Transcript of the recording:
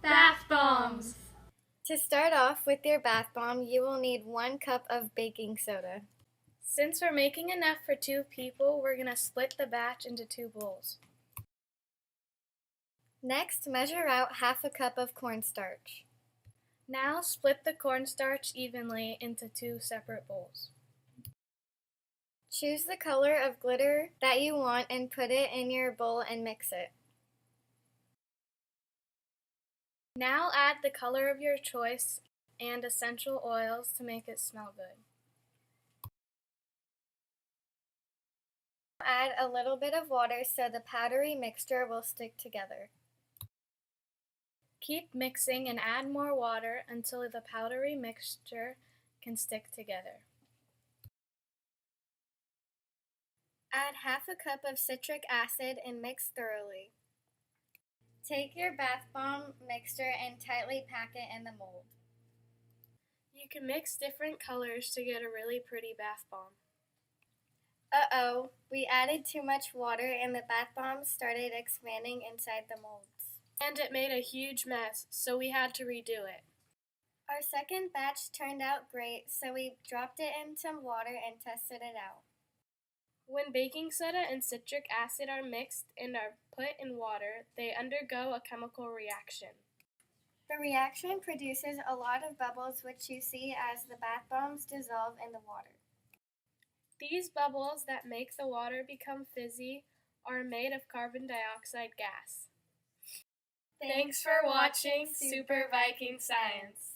Bath bombs! To start off with your bath bomb, you will need 1 cup of baking soda. Since we're making enough for 2 people, we're going to split the batch into 2 bowls. Next, measure out half a cup of cornstarch. Now split the cornstarch evenly into 2 separate bowls. Choose the color of glitter that you want and put it in your bowl and mix it. Now add the color of your choice and essential oils to make it smell good. Add a little bit of water so the powdery mixture will stick together. Keep mixing and add more water until the powdery mixture can stick together. Add half a cup of citric acid and mix thoroughly. Take your bath bomb mixture and tightly pack it in the mold. You can mix different colors to get a really pretty bath bomb. Uh-oh, we added too much water and the bath bomb started expanding inside the molds. And it made a huge mess, so we had to redo it. Our second batch turned out great, so we dropped it in some water and tested it out. When baking soda and citric acid are mixed and are put in water, they undergo a chemical reaction. The reaction produces a lot of bubbles, which you see as the bath bombs dissolve in the water. These bubbles that make the water become fizzy are made of carbon dioxide gas. Thanks for watching Super Viking Science.